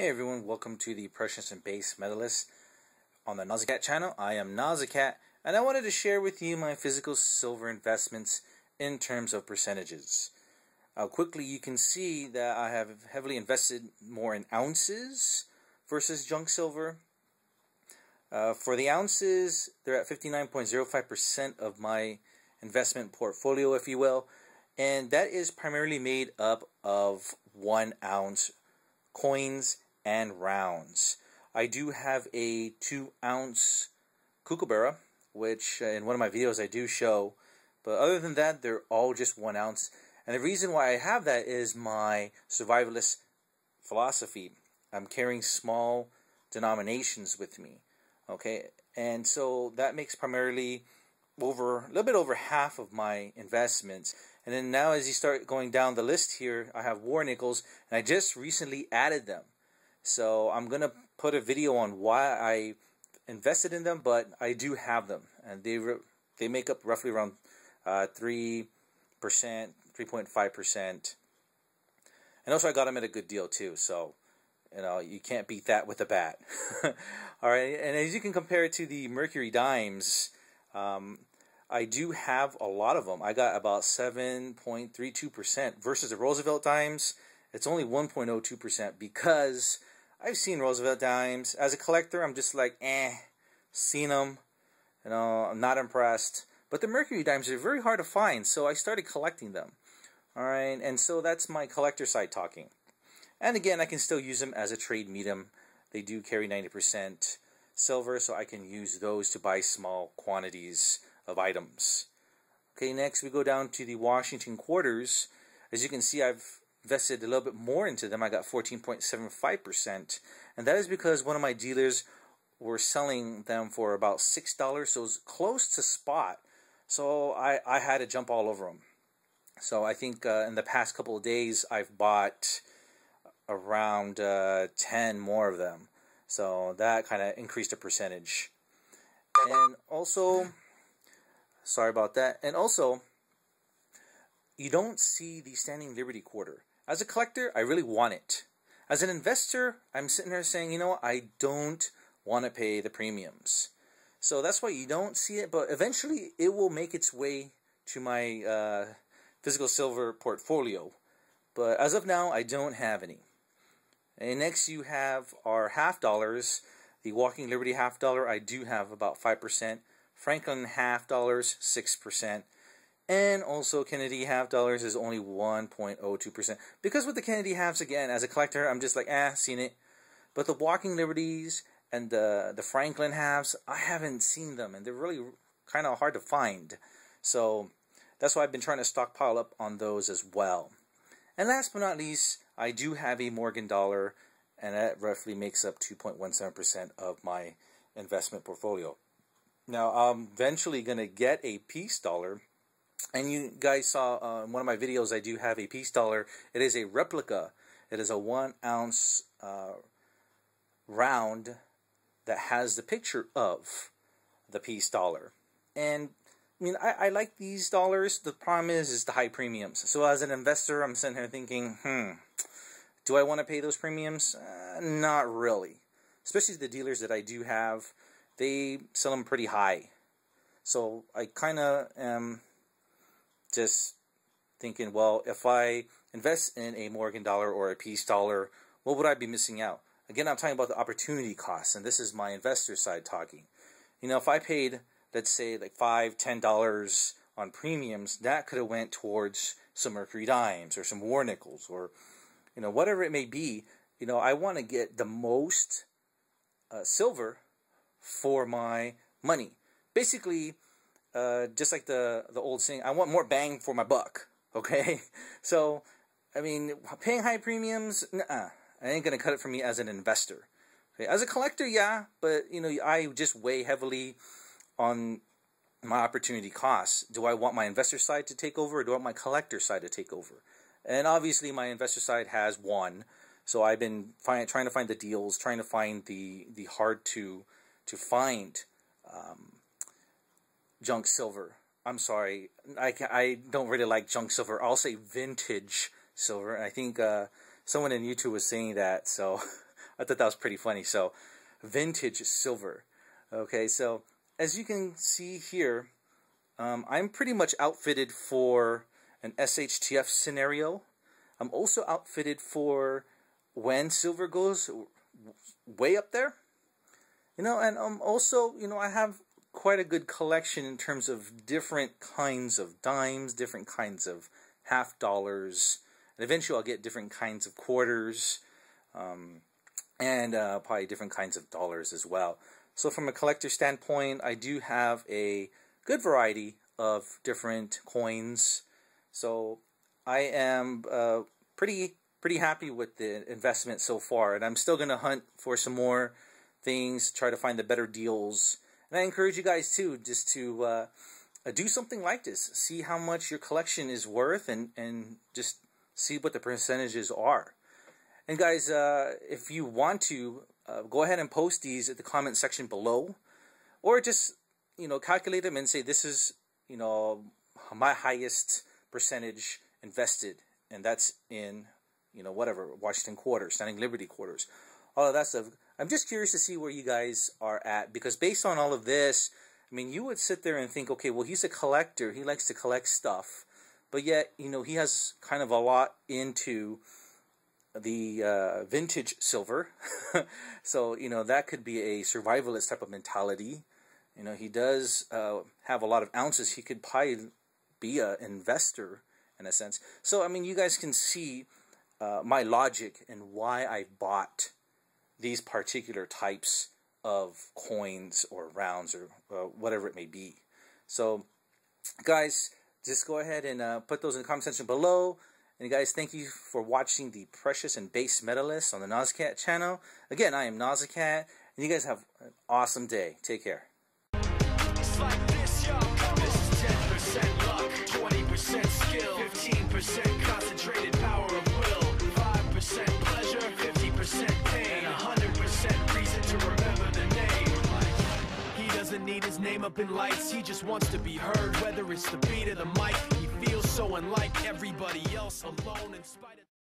Hey everyone, welcome to the Precious and Base Metallist on the Nazacat channel. I am Nazacat, and I wanted to share with you my physical silver investments in terms of percentages. Quickly, you can see that I have heavily invested more in ounces versus junk silver. For the ounces, they're at 59.05% of my investment portfolio, if you will, and that is primarily made up of 1 ounce coins and rounds. I do have a 2-ounce kookaburra, which in one of my videos I do show, but other than that, they're all just 1 ounce. And the reason why I have that is my survivalist philosophy. I'm carrying small denominations with me, okay, and so that makes primarily a little bit over half of my investments. And then now, as you start going down the list here, I have war nickels, and I just recently added them. So I'm gonna put a video on why I invested in them, but I do have them, and they make up roughly around 3%, 3.5%. And also, I got them at a good deal too. So you can't beat that with a bat. All right, and as you can compare it to the Mercury dimes, I do have a lot of them. I got about 7.32% versus the Roosevelt dimes. It's only 1.02% because I've seen Roosevelt dimes. As a collector, I'm just like, seen them. I'm not impressed. But the Mercury dimes are very hard to find, so I started collecting them. All right, and so that's my collector side talking. And again, I can still use them as a trade medium. They do carry 90% silver, so I can use those to buy small quantities of items. Okay, next we go down to the Washington quarters. As you can see, I've invested a little bit more into them. I got 14.75%, and that is because one of my dealers were selling them for about $6, so it was close to spot. So I had to jump all over them. So I think in the past couple of days, I've bought around 10 more of them. So that kind of increased the percentage. And also, sorry about that. And also, you don't see the Standing Liberty quarter. As a collector, I really want it. As an investor, I'm sitting there saying, you know what, I don't want to pay the premiums. So that's why you don't see it, but eventually it will make its way to my physical silver portfolio. But as of now, I don't have any. And next you have our half dollars. The Walking Liberty half dollar, I do have about 5%. Franklin half dollars, 6%. And also Kennedy half dollars is only 1.02%. Because with the Kennedy halves, again, as a collector, I'm just like, seen it. But the Walking Liberties and the Franklin halves, I haven't seen them, and they're really kind of hard to find. So that's why I've been trying to stockpile up on those as well. And last but not least, I do have a Morgan dollar, and that roughly makes up 2.17% of my investment portfolio. Now, I'm eventually going to get a peace dollar. And you guys saw in one of my videos, I do have a peace dollar. It is a replica. It is a 1 ounce round that has the picture of the peace dollar. And I mean, I like these dollars. The problem is the high premiums. So as an investor, I'm sitting here thinking, do I want to pay those premiums? Not really. Especially the dealers that I do have, they sell them pretty high. So I kind of am just thinking, well, if I invest in a Morgan dollar or a peace dollar, what would I be missing out? Again, I'm talking about the opportunity costs, and this is my investor side talking. If I paid, let's say, like $5, $10 on premiums, that could have went towards some Mercury dimes or some war nickels or, whatever it may be. I want to get the most silver for my money. Basically, just like the old saying, I want more bang for my buck, okay? So, I mean, paying high premiums, I ain't going to cut it for me as an investor. Okay? As a collector, yeah, but, I just weigh heavily on my opportunity costs. Do I want my investor side to take over, or do I want my collector side to take over? And obviously, my investor side has won, so I've been trying to find the deals, trying to find the hard to find junk silver. I'm sorry, I don't really like junk silver. I'll say vintage silver. I think someone in YouTube was saying that, so I thought that was pretty funny. So, vintage silver. Okay, so as you can see here, I'm pretty much outfitted for an SHTF scenario. I'm also outfitted for when silver goes way up there. And also, I have quite a good collection in terms of different kinds of dimes, different kinds of half dollars, and eventually I'll get different kinds of quarters, and probably different kinds of dollars as well. So from a collector standpoint, I do have a good variety of different coins. So I am pretty happy with the investment so far, and I'm still going to hunt for some more things, try to find the better deals. And I encourage you guys too, just to do something like this. See how much your collection is worth, and just see what the percentages are. And guys, if you want to, go ahead and post these at the comment section below, or just calculate them and say this is my highest percentage invested, and that's in whatever, Washington quarters, Standing Liberty quarters, all of that stuff. I'm just curious to see where you guys are at, because based on all of this, I mean, you would sit there and think, okay, well, he's a collector, he likes to collect stuff, but yet, he has kind of a lot into the vintage silver. So, that could be a survivalist type of mentality. He does have a lot of ounces. He could probably be an investor in a sense. So, I mean, you guys can see my logic and why I bought these particular types of coins or rounds or whatever it may be. So, guys, just go ahead and put those in the comment section below. And guys, thank you for watching the Precious and Base Metalists on the Nausicaa channel. Again, I am Nausicaa, and you guys have an awesome day. Take care. It's like this, yo. This is 10% luck, 20% skill, 15% concentrated power of will, 5% pleasure, 50% pain, and 100% reason to remember the name. He doesn't need his name up in lights, he just wants to be heard, whether it's the beat of the mic. He feels so unlike everybody else, alone in spite of